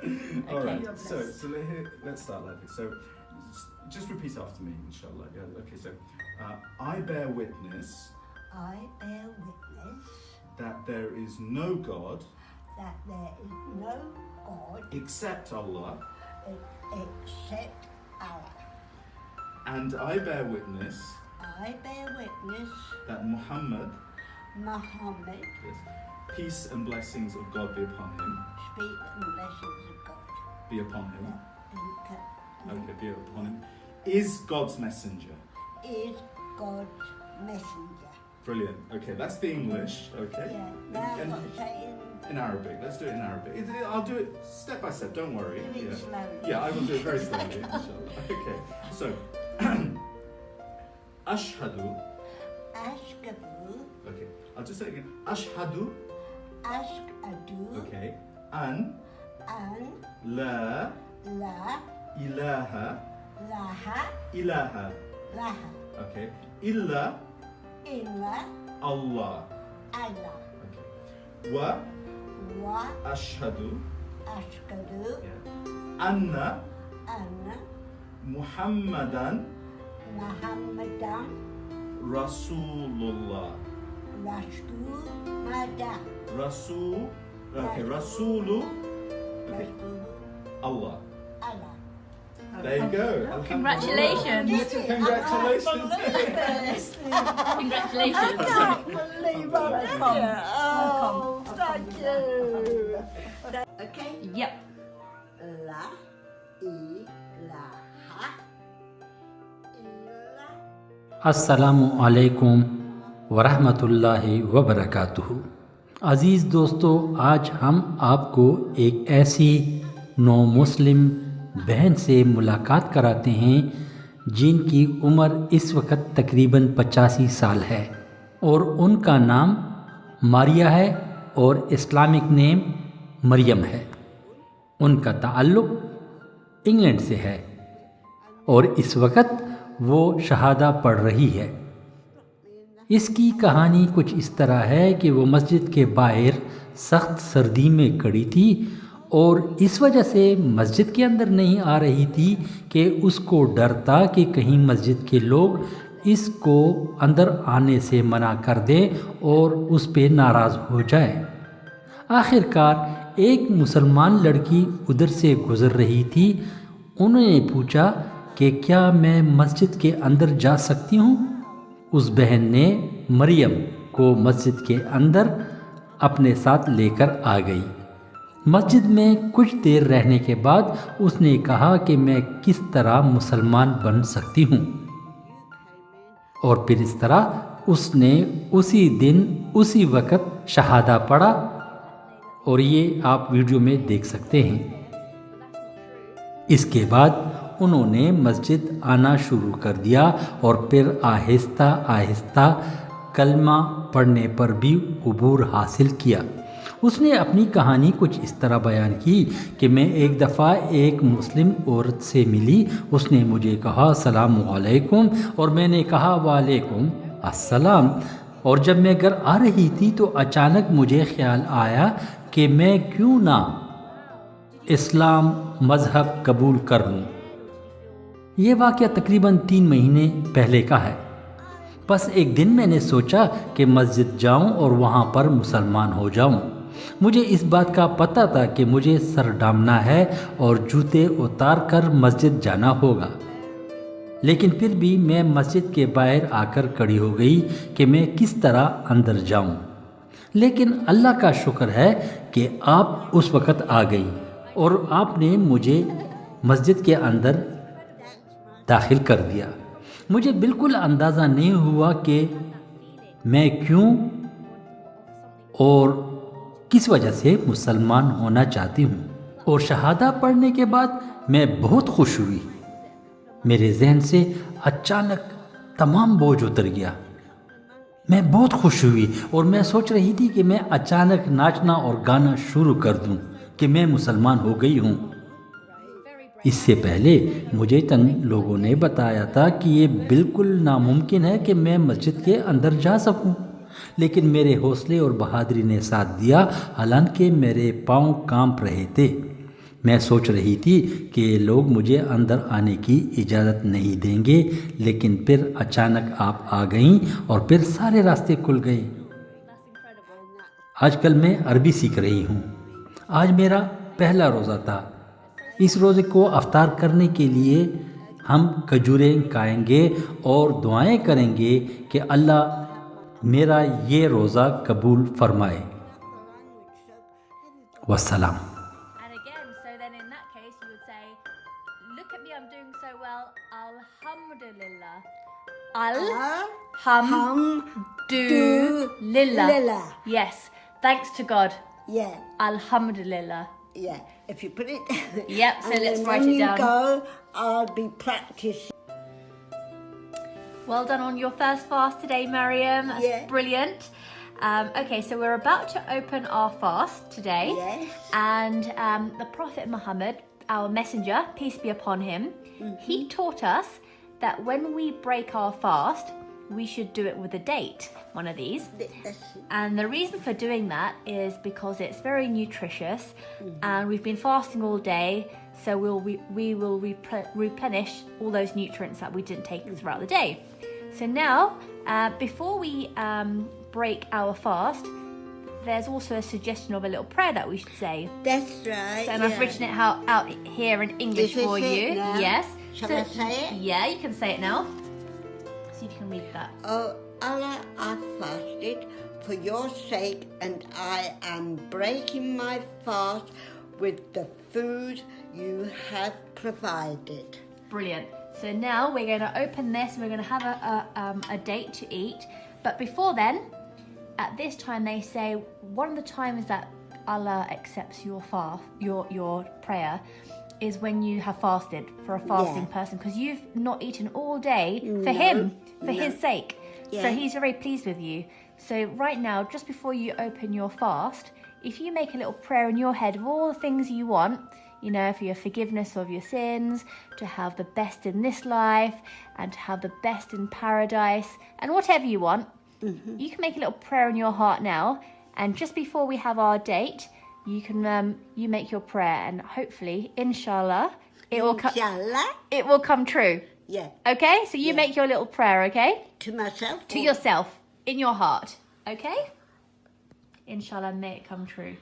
All Okay, right. you're So blessed. let's start like this. So just repeat after me, inshallah. Yeah. Okay. So I bear witness I bear witness that there is no God that there is no God except Allah, except Allah. and I bear witness I bear witness that Muhammad, Muhammad, yes, peace and blessings of God be upon him, speak and blessings of God. be upon him. And Okay, be upon him. Is God's messenger. is God's messenger. Brilliant. Okay, that's the English. Okay. Yeah. Now And- I've got to say in Arabic. Let's do it in Arabic. I'll do it step by step. Don't worry. do it Yeah. slowly. Yeah, I will do it very slowly, inshallah. Okay. So, ashhadu. Ashkadu, Okay. I'll just say it again. Ashhadu. ashkadu, Okay. An an la la ilaha laha ilaha. laha Okay. Illa illa Allah. Allah Okay. Wa wa ashhadu. ashkadu Yeah. Anna anna Muhammadan Muhammadan Rasulullah. Rasulullah Rasul. Okay. Rasulu. Okay. Allah. Allah. There you go. Congratulations. Congratulations. Congratulations. Believe Welcome. Oh, thank you. Okay. Yep. La ilaha illa अस्सलामु अलैकुम वरहमतुल्लाहि वबरकातुहू। अज़ीज़ दोस्तों, आज हम आपको एक ऐसी नौ मुस्लिम बहन से मुलाकात कराते हैं जिनकी उम्र इस वक्त तकरीबन 85 साल है और उनका नाम मारिया है और इस्लामिक नेम मरियम है। उनका ताल्लुक़ इंग्लैंड से है और इस वक्त वो शहादा पढ़ रही है। इसकी कहानी कुछ इस तरह है कि वो मस्जिद के बाहर सख्त सर्दी में खड़ी थी और इस वजह से मस्जिद के अंदर नहीं आ रही थी कि उसको डर था कि कहीं मस्जिद के लोग इसको अंदर आने से मना कर दें और उस पे नाराज़ हो जाए। आखिरकार एक मुसलमान लड़की उधर से गुज़र रही थी। उन्होंने पूछा कि क्या मैं मस्जिद के अंदर जा सकती हूँ। उस बहन ने मरियम को मस्जिद के अंदर अपने साथ लेकर आ गई। मस्जिद में कुछ देर रहने के बाद उसने कहा कि मैं किस तरह मुसलमान बन सकती हूँ और फिर इस तरह उसने उसी दिन उसी वक्त शहादा पढ़ा और ये आप वीडियो में देख सकते हैं। इसके बाद उन्होंने मस्जिद आना शुरू कर दिया और फिर आहिस्ता आहिस्ता कलमा पढ़ने पर भी अबूर हासिल किया। उसने अपनी कहानी कुछ इस तरह बयान की कि मैं एक दफ़ा एक मुस्लिम औरत से मिली। उसने मुझे कहा अस्सलामु अलैकुम और मैंने कहा वालेकुम अस्सलाम। और जब मैं घर आ रही थी तो अचानक मुझे ख्याल आया कि मैं क्यों ना इस्लाम मज़हब कबूल कर लूँ। ये वाक़या तकरीबन 3 महीने पहले का है। बस एक दिन मैंने सोचा कि मस्जिद जाऊं और वहां पर मुसलमान हो जाऊं। मुझे इस बात का पता था कि मुझे सर डामना है और जूते उतार कर मस्जिद जाना होगा, लेकिन फिर भी मैं मस्जिद के बाहर आकर खड़ी हो गई कि मैं किस तरह अंदर जाऊं। लेकिन अल्लाह का शुक्र है कि आप उस वक़्त आ गई और आपने मुझे मस्जिद के अंदर दाखिल कर दिया। मुझे बिल्कुल अंदाज़ा नहीं हुआ कि मैं क्यों और किस वजह से मुसलमान होना चाहती हूँ। और शहादा पढ़ने के बाद मैं बहुत खुश हुई। मेरे जहन से अचानक तमाम बोझ उतर गया। मैं बहुत खुश हुई और मैं सोच रही थी कि मैं अचानक नाचना और गाना शुरू कर दूँ कि मैं मुसलमान हो गई हूँ। इससे पहले मुझे चंद लोगों ने बताया था कि ये बिल्कुल नामुमकिन है कि मैं मस्जिद के अंदर जा सकूं, लेकिन मेरे हौसले और बहादुरी ने साथ दिया। हालांकि मेरे पाँव कांप रहे थे। میں سوچ رہی تھی کہ یہ لوگ مجھے اندر آنے کی اجازت نہیں دیں گے، لیکن پھر اچانک آپ آ گئیں اور پھر سارے راستے کھل گئے۔ آج کل میں عربی سیکھ رہی ہوں۔ آج میرا پہلا روزہ تھا۔ اس روزے کو افطار کرنے کے لیے ہم کھجوریں کھائیں گے اور دعائیں کریں گے کہ اللہ میرا یہ روزہ قبول فرمائے۔ والسلام۔ And again, so then in that case, you would say, look at me, I'm doing so well. Alhamdulillah. Alhamdulillah. Lillah. Yes. Thanks to God. Yeah, Alhamdulillah. yeah. If you put it. Yep, so and let's then write when it down. you go, I'll be practicing. Well done on your first fast today, Mariam. That's Yeah. brilliant. Okay, so we're about to open our fast today. Yes. And the Prophet Muhammad, our messenger, peace be upon him, he taught us that when we break our fast, we should do it with a date, one of these. And the reason for doing that is because it's very nutritious, and we've been fasting all day, so we will replenish all those nutrients that we didn't take throughout the day. So now, before we break our fast, there's also a suggestion of a little prayer that we should say. That's right. And I've written it out here in English This is for it you. now. Yes. Shall I say it? Yeah, you can say it now. See if you can read that. Oh, Allah, I fasted for your sake, and I am breaking my fast with the food you have provided. Brilliant. So now we're going to open this and we're going to have a date to eat. But before then, at this time they say one of the times that Allah accepts your fast, your prayer, is when you have fasted for a fasting person, because you've not eaten all day for him, for his sake. Yeah. So he's very pleased with you. So right now, just before you open your fast, if you make a little prayer in your head of all the things you want, you know, for your forgiveness of your sins, to have the best in this life, and to have the best in paradise, and whatever you want, you can make a little prayer in your heart now, and just before we have our date, you can you make your prayer, and hopefully, inshallah, it will come true. Yeah. Okay? So you make your little prayer, okay? To myself? To yourself, in your heart. Okay? Inshallah, may it come true.